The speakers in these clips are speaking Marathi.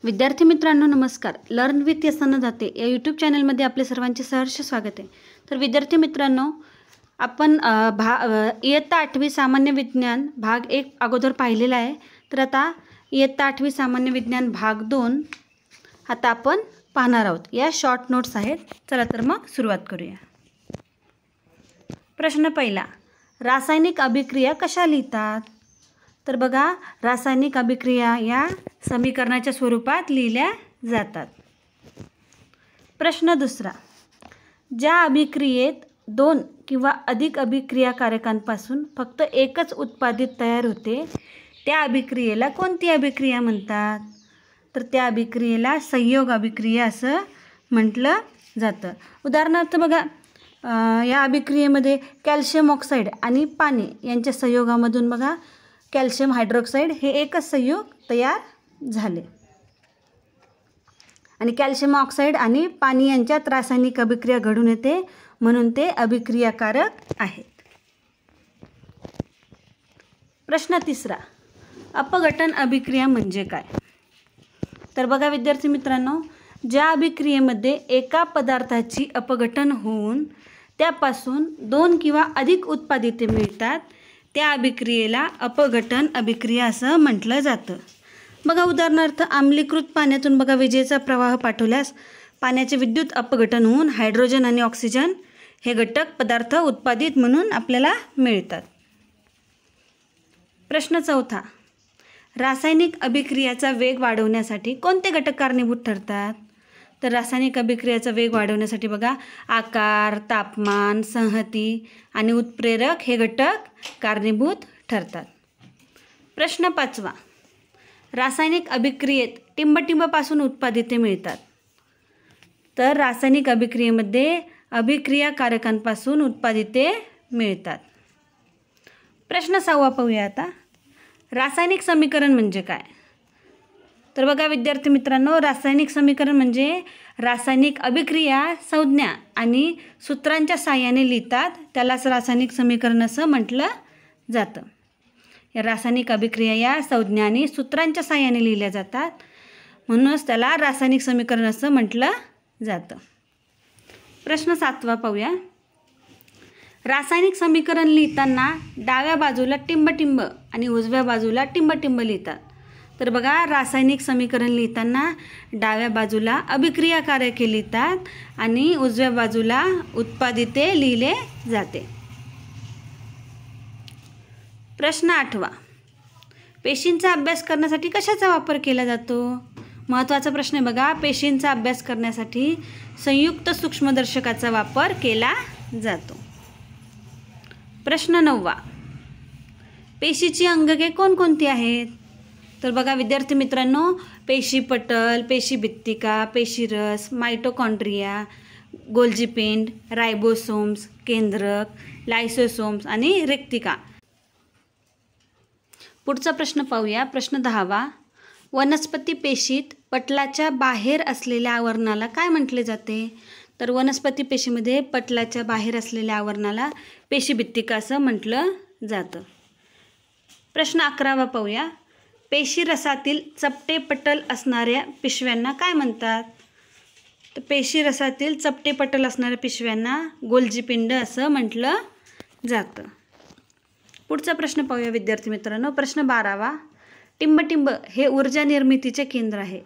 विद्यार्थी मित्रांनो नमस्कार. लर्न विथ यसन जाते या यूट्यूब चॅनलमध्ये आपले सर्वांचे सहर्ष स्वागत आहे. तर विद्यार्थी मित्रांनो आपण इयत्ता 8वी सामान्य विज्ञान भाग 1 अगोदर पाहिलेला आहे. तर आता इयत्ता 8वी सामान्य विज्ञान भाग 2 आता आपण पाहणार आहोत. या शॉर्ट नोट्स आहेत. चला तर मग सुरुवात करूया. प्रश्न पहिला, रासायनिक अभिक्रिया कशा लिहितात? तर बघा, रासायनिक अभिक्रिया या समीकरणाच्या स्वरूपात लिहिल्या जातात. प्रश्न दुसरा, ज्या अभिक्रियेत 2 किंवा अधिक अभिक्रियाकारकांपासून फक्त एकच उत्पादित तयार होते त्या अभिक्रियेला कोणती अभिक्रिया म्हणतात? तर त्या अभिक्रियेला संयोग अभिक्रिया असं म्हटलं जातं. उदाहरणार्थ बघा, या अभिक्रियेमध्ये कॅल्शियम ऑक्साईड आणि पाणी यांच्या संयोगामधून बघा कॅल्शियम हायड्रॉक्साईड हे एकच संयोग तयार झाले आणि कॅल्शियम ऑक्साईड आणि पाणी यांच्यात रासायनिक अभिक्रिया घडून येते म्हणून ते अभिक्रियाकारक आहेत. प्रश्न तिसरा, अपघटन अभिक्रिया म्हणजे काय? तर बघा विद्यार्थी मित्रांनो, ज्या अभिक्रियेमध्ये एका पदार्थाची अपघटन होऊन त्यापासून 2 किंवा अधिक उत्पादिते मिळतात त्या अभिक्रियेला अपघटन अभिक्रिया असं म्हटलं जातं. बघा उदाहरणार्थ, आम्लीकृत पाण्यातून बघा विजेचा प्रवाह पाठवल्यास पाण्याचे विद्युत अपघटन होऊन हायड्रोजन आणि ऑक्सिजन हे घटक पदार्थ उत्पादित म्हणून आपल्याला मिळतात. प्रश्न चौथा, रासायनिक अभिक्रियाचा वेग वाढवण्यासाठी कोणते घटक कारणीभूत ठरतात? तर रासायनिक अभिक्रियाचा वेग वाढवण्यासाठी बघा आकार, तापमान, संहती आणि उत्प्रेरक हे घटक कारणीभूत ठरतात. प्रश्न पाचवा, रासायनिक अभिक्रियेत टिंबटिंबपासून उत्पादिते मिळतात. तर रासायनिक अभिक्रियेमध्ये अभिक्रियाकारकांपासून उत्पादिते मिळतात. प्रश्न 6 पाहूया आता. रासायनिक समीकरण म्हणजे काय? तर बघा विद्यार्थी मित्रांनो, रासायनिक समीकरण म्हणजे रासायनिक अभिक्रिया संज्ञा आणि सूत्रांच्या साहाय्याने लिहितात त्यालाच रासायनिक समीकरण असं म्हटलं जातं. या रासायनिक अभिक्रिया या संज्ञा आणि सूत्रांच्या साहाय्याने लिहिल्या जातात म्हणूनच त्याला रासायनिक समीकरण असं म्हटलं जातं. प्रश्न 7 पाहूया. रासायनिक समीकरण लिहिताना डाव्या बाजूला टिंबटिंब आणि उजव्या बाजूला टिंबटिंब लिहितात. तर बघा, रासायनिक समीकरण लिहिताना डाव्या बाजूला अभिक्रियाकारके लिहितात आणि उजव्या बाजूला उत्पादिते लिहिले जाते. प्रश्न 8, पेशींचा अभ्यास करण्यासाठी कशाचा वापर केला जातो? महत्त्वाचा प्रश्न आहे बघा. पेशींचा अभ्यास करण्यासाठी संयुक्त सूक्ष्मदर्शकाचा वापर केला जातो. प्रश्न 9, पेशीची अंगके कोणकोणती आहेत? तर बघा विद्यार्थी मित्रांनो, पेशीपटल, पेशीभित्तिका, पेशीरस, मायटोकॉन्ड्रिया, गोल्जी पिंड, रायबोसोम्स, केंद्रक, लायसोसोम्स आणि रेक्तिका. पुढचा प्रश्न पाहूया. प्रश्न 10, वनस्पती पेशीत पटलाच्या बाहेर असलेल्या आवरणाला काय म्हटले जाते? तर वनस्पती पेशीमध्ये पटलाच्या बाहेर असलेल्या आवरणाला पेशीभित्तिका असं म्हटलं जातं. प्रश्न 11 पाहूया. पेशीरसातील चपटे पटल असणाऱ्या पिशव्यांना काय म्हणतात? तर पेशीरसातील चपटे पटल असणाऱ्या पिशव्यांना गोल्जी पिंड असं म्हटलं जातं. पुढचा प्रश्न पाहूया विद्यार्थी मित्रांनो. प्रश्न 12, टिंबटिंब हे ऊर्जा निर्मितीचे केंद्र आहे.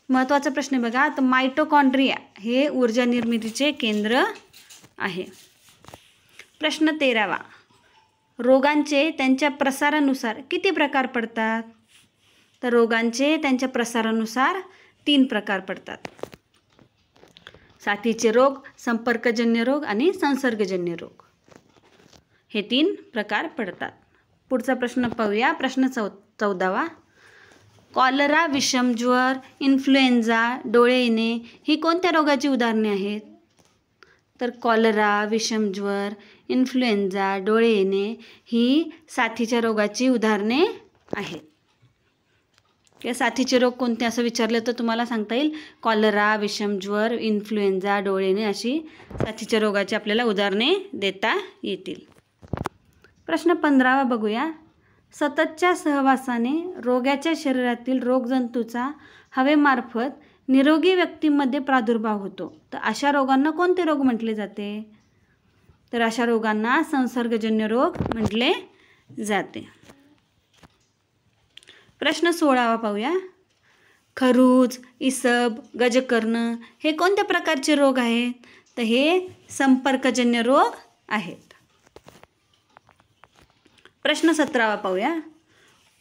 महत्त्वाचा प्रश्न आहे बघा. तर मायटोकॉन्ड्रिया हे ऊर्जा निर्मितीचे केंद्र आहे. प्रश्न 13, रोगांचे त्यांच्या प्रसारानुसार किती प्रकार पडतात? तर रोगांचे त्यांच्या प्रसारानुसार 3 प्रकार पडतात. साथीचे रोग, संपर्कजन्य रोग आणि संसर्गजन्य रोग हे 3 प्रकार पडतात. पुढचा प्रश्न पाहूया. प्रश्न 14, कॉलरा, विषमज्वर, इन्फ्लुएन्झा, डोळे येणे ही कोणत्या रोगाची उदाहरणे आहेत? तर कॉलरा, विषमज्वर, इन्फ्लुएन्झा, डोळे येणे ही साथीच्या रोगाची उदाहरणे आहेत. किंवा साथीचे रोग कोणते असं विचारलं तर तुम्हाला सांगता येईल कॉलरा, विषमज्वर, इन्फ्लुएन्झा, डोळे येणे अशी साथीच्या रोगाची आपल्याला उदाहरणे देता येतील. प्रश्न 15 बघूया. सततच्या सहवासाने रोग्याच्या शरीरातील रोगजंतूचा हवेमार्फत निरोगी व्यक्तींमध्ये प्रादुर्भाव होतो. तर अशा रोगांना कोणते रोग म्हटले जाते? तर अशा रोगांना संसर्गजन्य रोग म्हटले जाते. प्रश्न 16वा पाहूया. खरूज, इसब, गजकर्ण हे कोणत्या प्रकारचे रोग आहेत? तर हे संपर्कजन्य रोग आहेत. प्रश्न 17वा पाहूया.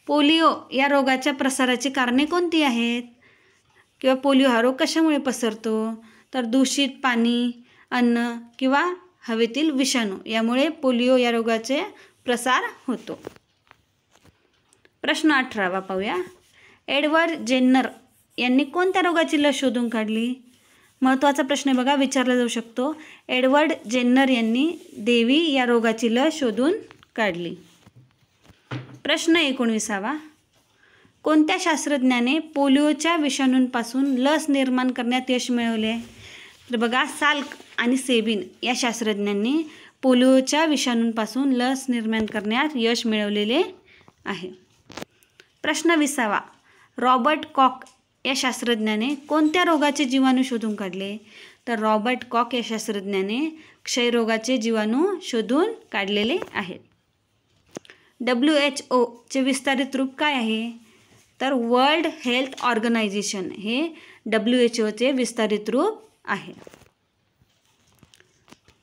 पोलिओ या रोगाच्या प्रसाराची कारणे कोणती आहेत? किंवा पोलिओ हा रोग कशामुळे पसरतो? तर दूषित पाणी, अन्न किंवा हवेतील विषाणू यामुळे पोलिओ या रोगाचे प्रसार होतो. प्रश्न 18वा पाहूया. एडवर्ड जेन्नर यांनी कोणत्या रोगाची लस शोधून काढली? महत्त्वाचा प्रश्न बघा, विचारला जाऊ शकतो. एडवर्ड जेन्नर यांनी देवी या रोगाची लस शोधून काढली. प्रश्न 19वा. कोणत्या शास्त्रज्ञाने पोलिओच्या विषाणूंपासून लस निर्माण करण्यात यश मिळवले? तर बघा, साल्क आणि सेबिन या शास्त्रज्ञांनी पोलिओच्या विषाणूंपासून लस निर्माण करण्यात यश मिळवलेले आहे. प्रश्न 20वा. रॉबर्ट कॉक या शास्त्रज्ञाने कोणत्या रोगाचे जीवाणू शोधून काढले? तर रॉबर्ट कॉक या शास्त्रज्ञाने क्षयरोगाचे जीवाणू शोधून काढलेले आहेत. WHO चे विस्तारित रूप काय आहे? तर वर्ल्ड हेल्थ ऑर्गनायझेशन हे WHO चे विस्तारित रूप आहे.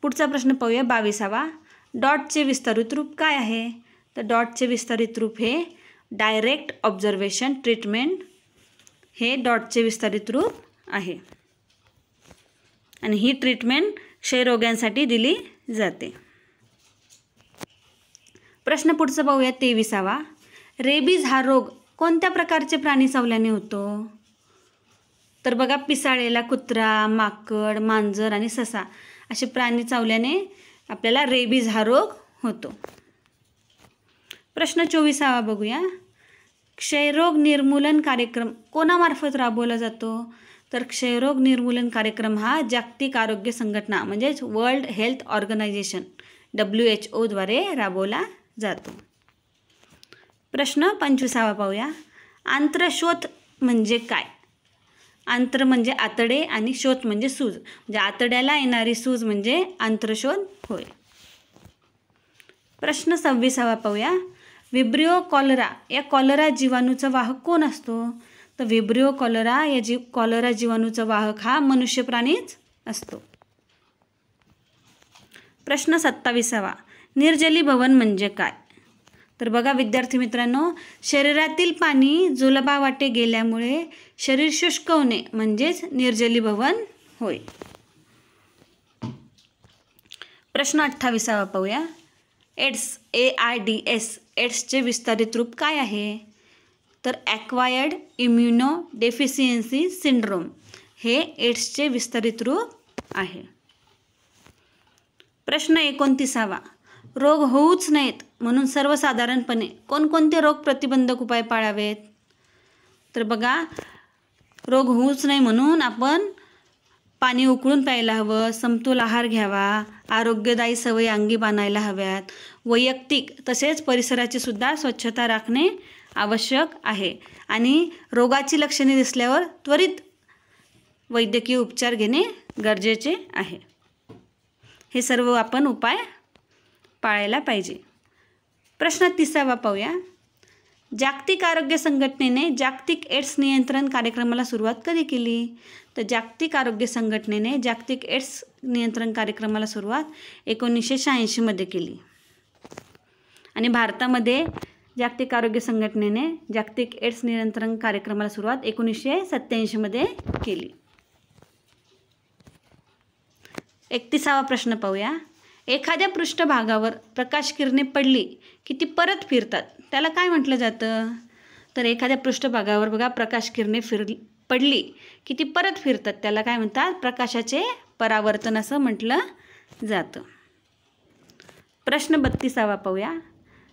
पुढचा प्रश्न पाहूया 22वा. डॉटचे विस्तारित रूप काय आहे? तर डॉटचे विस्तारित रूप हे डायरेक्ट ऑब्झर्वेशन ट्रीटमेंट हे डॉटचे विस्तारित रूप आहे आणि ही ट्रीटमेंट क्षयरोग्यांसाठी दिली जाते. प्रश्न पुढचा पाहूया 23वा. रेबीज हा रोग कोणत्या प्रकारचे प्राणी चावल्याने होतो? तर बघा, पिसाळलेला कुत्रा, माकड, मांजर आणि ससा असे प्राणी चावल्याने आपल्याला रेबीज हा रोग होतो. प्रश्न 24वा बघूया. क्षयरोग निर्मूलन कार्यक्रम कोणामार्फत राबवला जातो? तर क्षयरोग निर्मूलन कार्यक्रम हा जागतिक आरोग्य संघटना म्हणजेच वर्ल्ड हेल्थ ऑर्गनायझेशन WHO द्वारे राबवला जातो. प्रश्न 25वा पाहूया. आंत्रशोथ म्हणजे काय? आंत्र म्हणजे आतडे आणि शोथ म्हणजे सूज, म्हणजे आतड्याला येणारी सूज म्हणजे आंत्रशोथ होय. प्रश्न 26वा पाहूया. विब्रिओ कॉलरा या कॉलरा जीवाणूचा वाहक कोण असतो? तर विब्रिओ कॉलरा या कॉलरा जीवाणूचा वाहक हा मनुष्य प्राणीच असतो. प्रश्न 27वा. निर्जलीभवन म्हणजे काय? तर बघा विद्यार्थी मित्रांनो, शरीरातील पाणी जुलबावाटे गेल्यामुळे शरीर शुष्क होणे म्हणजेच निर्जलीभवन होय. प्रश्न 28वा पाहूया. एड्स AIDS एड्सचे विस्तारित रूप काय आहे? तर ॲक्वायर्ड इम्युनो डेफिशियन्सी सिंड्रोम हे एड्सचे विस्तारित रूप आहे. प्रश्न 29वा. रोग होऊच नयेत म्हणून सर्वसाधारणपणे कोणकोणते रोग प्रतिबंधक उपाय पाळावेत? तर बघा, रोग होऊच नाही म्हणून आपण पाणी उकळून प्यायला हवं, समतोल आहार घ्यावा, आरोग्यदायी सवयी अंगी बाणायला हव्यात, वैयक्तिक तसेच परिसराची सुद्धा स्वच्छता राखणे आवश्यक आहे आणि रोगाची लक्षणे दिसल्यावर त्वरित वैद्यकीय उपचार घेणे गरजेचे आहे. हे सर्व आपण उपाय पाळायला पाहिजे. प्रश्न 30वा पाहूया. जागतिक आरोग्य संघटनेने जागतिक एड्स नियंत्रण कार्यक्रमाला सुरुवात कधी केली? तर जागतिक आरोग्य संघटनेने जागतिक एड्स नियंत्रण कार्यक्रमाला सुरुवात 1986 केली आणि भारतामध्ये जागतिक आरोग्य संघटनेने जागतिक एड्स नियंत्रण कार्यक्रमाला सुरुवात 1987 केली. 31वा प्रश्न पाहूया. एखाद्या पृष्ठभागावर प्रकाश किरणे पडली की ती परत फिरतात, त्याला काय म्हटलं जातं? तर एखाद्या पृष्ठभागावर बघा प्रकाश किरणे पडली की ती परत फिरतात, त्याला काय म्हणतात? प्रकाशाचे परावर्तन असं म्हटलं जातं. प्रश्न 32वा पाहूया.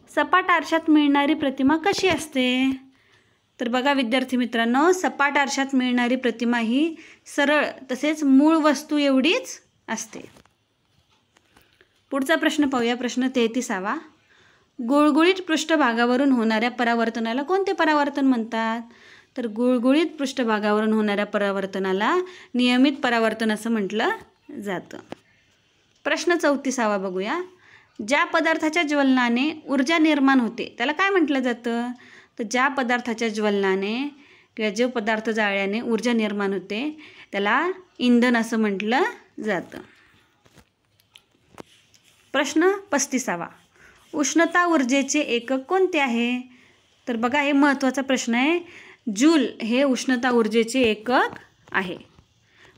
सपाट आरशात मिळणारी प्रतिमा कशी असते? तर बघा विद्यार्थी मित्रांनो, सपाट आरशात मिळणारी प्रतिमा ही सरळ तसेच मूळ वस्तू एवढीच असते. पुढचा प्रश्न पाहूया. प्रश्न 33वा. गुळगुळीत पृष्ठभागावरून होणाऱ्या परावर्तनाला कोणते परावर्तन म्हणतात? तर गुळगुळीत पृष्ठभागावरून होणाऱ्या परावर्तनाला नियमित परावर्तन असं म्हटलं जातं. प्रश्न 34 बघूया. ज्या पदार्थाच्या ज्वलनाने ऊर्जा निर्माण होते त्याला काय म्हटलं जातं? तर ज्या पदार्थाच्या ज्वलनाने किंवा जो पदार्थ जाळल्याने ऊर्जा निर्माण होते त्याला इंधन असं म्हटलं जातं. प्रश्न 35. उष्णता ऊर्जेचे एकक कोणते आहे? तर बघा, हे महत्त्वाचा प्रश्न आहे. जूल हे उष्णता ऊर्जेचे एकक आहे.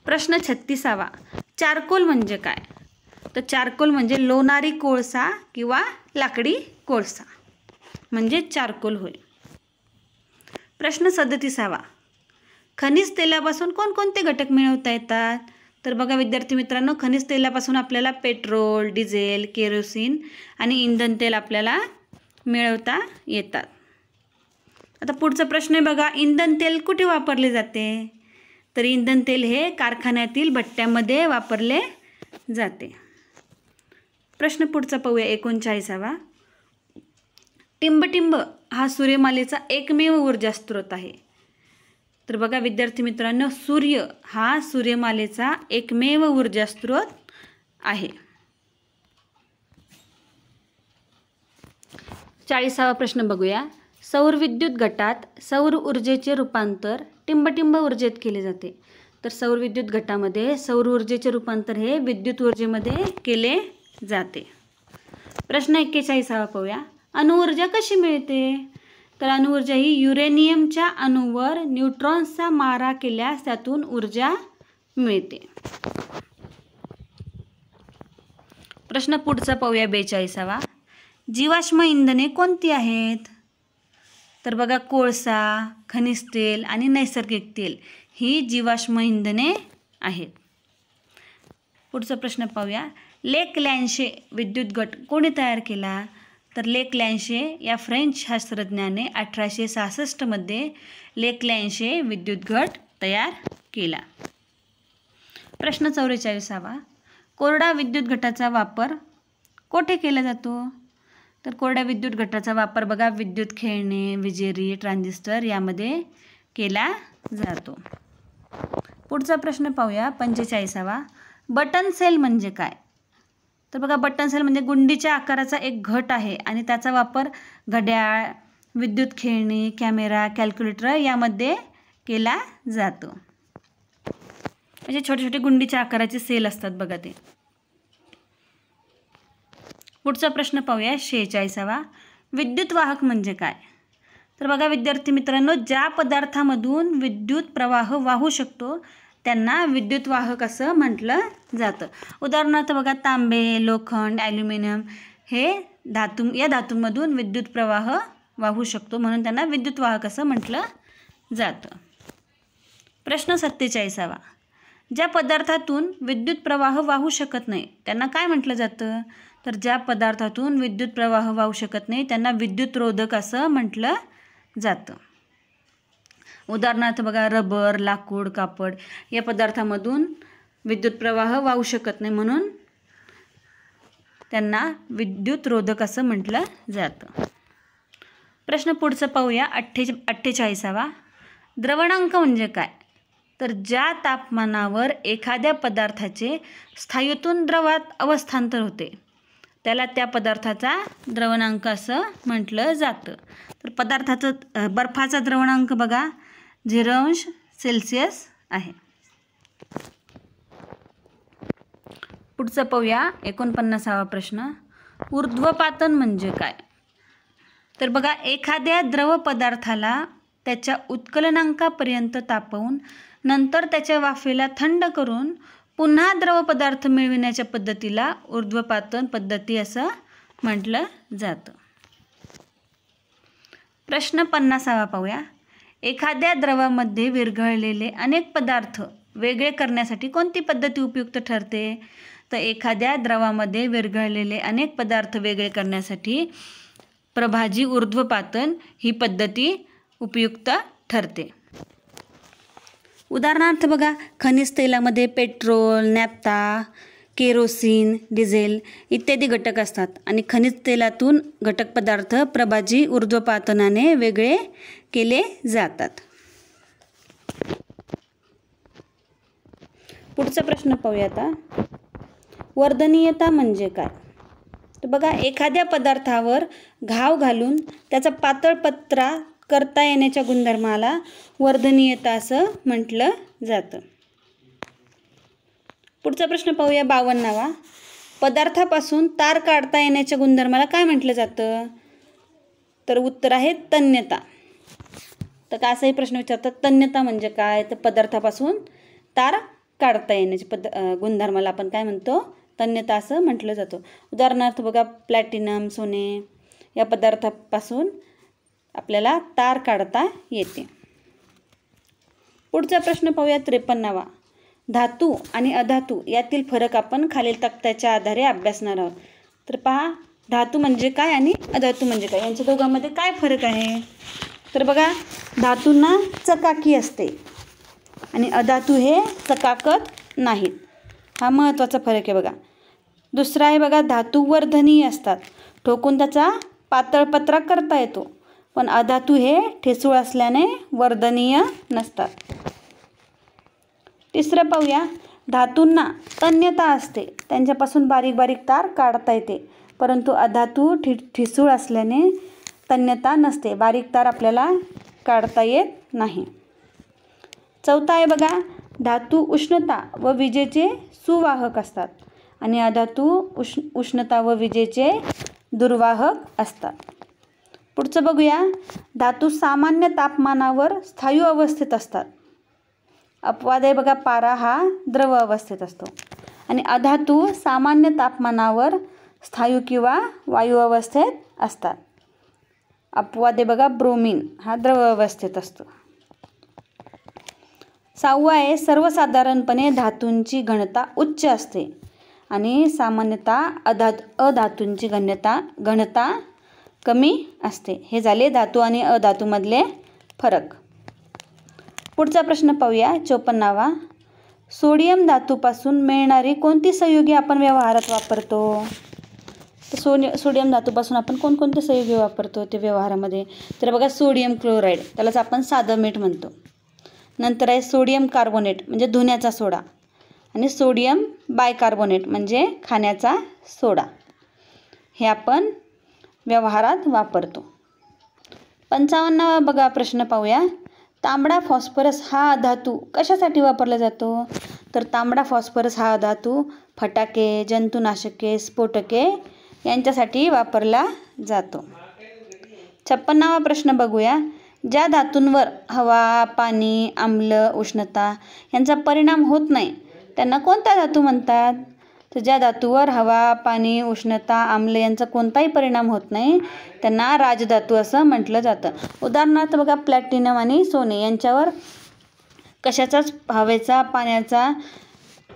प्रश्न 36. चारकोल म्हणजे काय? तर चारकोल म्हणजे लोणारी कोळसा किंवा लाकडी कोळसा म्हणजे चारकोल होय. प्रश्न 37. खनिज तेलापासून कोणकोणते घटक मिळवता येतात? तर बघा विद्यार्थी मित्रांनो, खनिज तेलापासून आपल्याला पेट्रोल, डिझेल, केरोसिन आणि इंधन तेल आपल्याला मिळवता येतात. आता पुढचा प्रश्न आहे बघा, इंधन तेल कुठे वापरले जाते? तर इंधन तेल हे कारखान्यातील भट्ट्यामध्ये वापरले जाते. प्रश्न पुढचा पाहूया 39. टिंबटिंब हा सूर्यमालेचा एकमेव ऊर्जा स्रोत आहे. तर बघा विद्यार्थी मित्रांनो, सूर्य हा सूर्यमालेचा एकमेव ऊर्जा स्रोत आहे. 40 प्रश्न बघूया. सौर विद्युत गटात सौर ऊर्जेचे रूपांतर टिंबटिंब ऊर्जेत केले जाते. तर सौर विद्युत गटामध्ये सौर ऊर्जेचे रूपांतर हे विद्युत ऊर्जेमध्ये केले जाते. प्रश्न 41 पाहूया. अणुऊर्जा कशी मिळते? तर अणुऊर्जा ही युरेनियमच्या अणूवर न्यूट्रॉन्सचा मारा केल्यास त्यातून ऊर्जा मिळते. प्रश्न पुढचा पाहूया 42. जीवाश्म इंधने कोणती आहेत? तर बघा, कोळसा, खनिज तेल आणि नैसर्गिक तेल ही जीवाश्म इंधने आहेत. पुढचा प्रश्न पाहूया. लेक लॅन्शे विद्युत गट कोणी तयार केला? तर लेक लॅन्शे या फ्रेंच शास्त्रज्ञाने 1866 लेक लॅन्शे विद्युत गट तयार केला. प्रश्न 44. कोरडा विद्युत गटाचा वापर कोठे केला जातो? तर कोरड्या विद्युत गटाचा वापर बघा विद्युत खेळणे, विजेरी, ट्रान्झिस्टर यामध्ये केला जातो. पुढचा प्रश्न पाहूया 45. बटन सेल म्हणजे काय? तर बघा, बटन सेल म्हणजे गुंडीच्या आकाराचा एक घट आहे आणि त्याचा वापर घड्याळ, विद्युत खेळणी, कॅमेरा, कॅल्क्युलेटर यामध्ये केला जातो. म्हणजे छोटे छोटे गुंडीच्या आकाराचे सेल असतात बघा ते. पुढचा प्रश्न पाहूया 46. विद्युत वाहक म्हणजे काय? तर बघा विद्यार्थी मित्रांनो, ज्या पदार्थामधून विद्युत प्रवाह वाहू शकतो त्यांना विद्युत वाहक असं म्हटलं जातं. उदाहरणार्थ बघा, तांबे, लोखंड, ॲल्युमिनियम हे या धातूंमधून विद्युत प्रवाह वाहू शकतो म्हणून त्यांना विद्युत वाहक असं म्हटलं जातं. प्रश्न 47. ज्या पदार्थातून विद्युत प्रवाह वाहू शकत नाही त्यांना काय म्हटलं जातं? तर ज्या पदार्थातून विद्युत प्रवाह वाहू शकत नाही त्यांना विद्युत रोधक असं म्हटलं जातं. उदाहरणार्थ बघा, रबर, लाकूड, कापड या पदार्थामधून विद्युत प्रवाह वाहू शकत नाही म्हणून त्यांना विद्युत रोधक असं म्हटलं जातं. प्रश्न पुढचं पाहूया 48. द्रवणांक म्हणजे काय? तर ज्या तापमानावर एखाद्या पदार्थाचे स्थायूतून द्रवात अवस्थांतर होते त्याला त्या पदार्थाचा द्रवणांक असं म्हटलं जातं. तर पदार्थाचं बर्फाचा द्रवणांक बघा 0° आहे. पुढचं पाहूया 49 प्रश्न. ऊर्ध्वपातन म्हणजे काय? तर बघा, एखाद्या द्रव पदार्थाला त्याच्या उत्कलनांकापर्यंत तापवून नंतर त्याच्या वाफेला थंड करून पुन्हा द्रव पदार्थ मिळविण्याच्या पद्धतीला ऊर्ध्वपातन पद्धती असं म्हटलं जातं. प्रश्न 50 पाहूया. एखाद्या द्रवामध्ये विरघळलेले अनेक पदार्थ वेगळे करण्यासाठी कोणती पद्धती उपयुक्त ठरते? तर एखाद्या द्रवामध्ये विरघळलेले अनेक पदार्थ वेगळे करण्यासाठी प्रभाजी ऊर्ध्वपातन ही पद्धती उपयुक्त ठरते. उदाहरणार्थ बघा, खनिज तेलामध्ये पेट्रोल, नॅफ्ता, केरोसिन, डिझेल इत्यादी घटक असतात आणि खनिज तेलातून घटक पदार्थ प्रभाजी ऊर्ध्वपातनाने वेगळे केले जातात. पुढचा प्रश्न पाहूया आता. वर्धनीयता म्हणजे काय? तर बघा, एखाद्या पदार्थावर घाव घालून त्याचा पातळ पत्रा करता येण्याच्या गुणधर्माला वर्धनीयता असं म्हटलं जातं. पुढचा प्रश्न पाहूया 52वा. पदार्थापासून तार काढता येण्याच्या गुणधर्माला काय म्हटलं जातं? तर उत्तर आहे तन्यता. तर का असाही प्रश्न विचारतात, तन्यता म्हणजे काय? तर पदार्थापासून तार काढता येण्याच्या गुणधर्माला आपण काय म्हणतो? तन्यता असं म्हटलं जातं. उदाहरणार्थ बघा, प्लॅटिनम, सोने या पदार्थापासून आपल्याला तार काढता येते. पुढचा प्रश्न पाहूया 53वा. धातू आणि अधातू यातील फरक आपण खालील तक्त्याच्या आधारे अभ्यासणार आहोत. तर पहा, धातू म्हणजे काय आणि अधातू म्हणजे काय, यांच्या दोघांमध्ये काय फरक आहे? तर बघा, धातूंना चकाकी असते आणि अधातू हे चकाकत नाहीत. हा महत्त्वाचा फरक आहे बघा. दुसरा आहे बघा, धातू वर्धनीय असतात, ठोकून त्याचा पातळ पत्रा करता येतो, पण अधातू हे ठिसूळ असल्याने वर्धनीय नसतात. तिसरं पाहूया, धातूंना तन्यता असते, त्यांच्यापासून बारीक बारीक तार काढता येते, परंतु अधातू ठिसूळ असल्याने तन्यता नसते, बारीक तार आपल्याला काढता येत नाही. चौथा आहे बघा, धातू उष्णता व विजेचे सुवाहक असतात आणि अधातू उष्णता व विजेचे दुर्वाहक असतात. पुढचं बघूया, धातू सामान्य तापमानावर स्थायू अवस्थेत असतात. अपवाद आहे बघा, पारा हा द्रव अवस्थेत असतो आणि अधातू सामान्य तापमानावर स्थायू किंवा वायू अवस्थेत असतात. अपवाद आहे बघा, ब्रोमीन हा द्रव अवस्थेत असतो. 6वा आहे, सर्वसाधारणपणे धातूंची घनता उच्च असते आणि सामान्यतः अधातूंची घनता कमी असते. हे झाले धातू आणि अधातूमधले फरक. पुढचा प्रश्न पाहूया 54वा. सोडियम धातूपासून मिळणारी कोणती संयुगे आपण व्यवहारात वापरतो? तर सोडियम धातूपासून आपण कोणकोणते संयुगे वापरतो ते व्यवहारामध्ये? तर बघा, सोडियम क्लोराईड, त्यालाच आपण साधं मीठ म्हणतो. नंतर आहे सोडियम कार्बोनेट म्हणजे धुण्याचा सोडा आणि सोडियम बायकार्बोनेट म्हणजे खाण्याचा सोडा. हे आपण व्यवहारात वापरतो. 55वा बघा प्रश्न पाहूया. तांबडा फॉस्फरस हा धातू कशासाठी वापरला जातो? तर तांबडा फॉस्फरस हा धातू फटाके, जंतुनाशके, स्फोटके यांच्यासाठी वापरला जातो. 56वा प्रश्न बघूया. ज्या धातूंवर हवा, पाणी, आम्ल, उष्णता यांचा परिणाम होत नाही त्यांना कोणता धातू म्हणतात? तर ज्या धातूवर हवा, पाणी, उष्णता, आम्ल यांचा कोणताही परिणाम होत नाही त्यांना राजधातू असं म्हटलं जातं. उदाहरणार्थ बघा, प्लॅटिनम आणि सोने यांच्यावर कशाचाच हवेचा, पाण्याचा,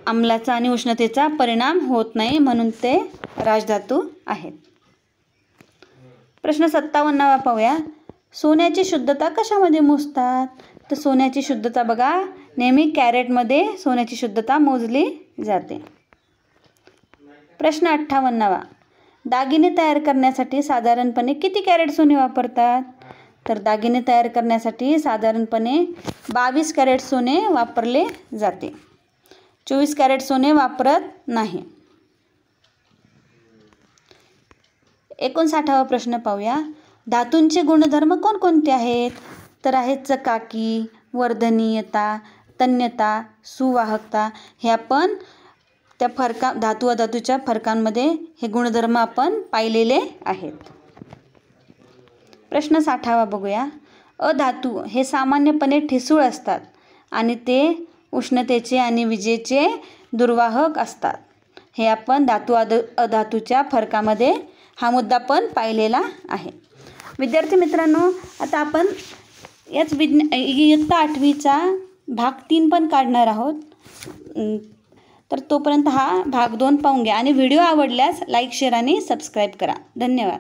आम्लाचा आणि उष्णतेचा परिणाम होत नाही, म्हणून ते राजधातू आहेत. प्रश्न 57वा पाहूया. सोन्याची शुद्धता कशामध्ये मोजतात? तर सोन्याची शुद्धता बघा, नेहमी कॅरेटमध्ये सोन्याची शुद्धता मोजली जाते. प्रश्न 58वा. दागिने तयार करण्यासाठी साधारणपणे किती कॅरेट सोने वापरतात? तर दागिने तयार करण्यासाठी साधारणपणे 22 कॅरेट सोने वापरले जाते. 24 कॅरेट सोने वापरत नाही. 59वा प्रश्न पाहूया. धातूंचे गुणधर्म कोणकोणते आहेत? तर आहेत चकाकी, वर्धनीयता, तन्यता, सुवाहकता. हे आपण त्या धातू अधातूच्या फरकांमध्ये हे गुणधर्म आपण पाहिलेले आहेत. प्रश्न 60वा बघूया. अधातू हे सामान्यपणे ठिसूळ असतात आणि ते उष्णतेचे आणि विजेचे दुर्वाहक असतात. हे आपण धातू अधातूच्या फरकामध्ये हा मुद्दा पण पाहिलेला आहे. विद्यार्थी मित्रांनो, आता आपण याच इयत्ता 8वीचा भाग 3 पण काढणार आहोत. तर तोपर्यंत हा भाग 2 पाहून घ्या आणि व्हिडिओ आवडल्यास लाईक, शेअर आणि सबस्क्राईब करा. धन्यवाद.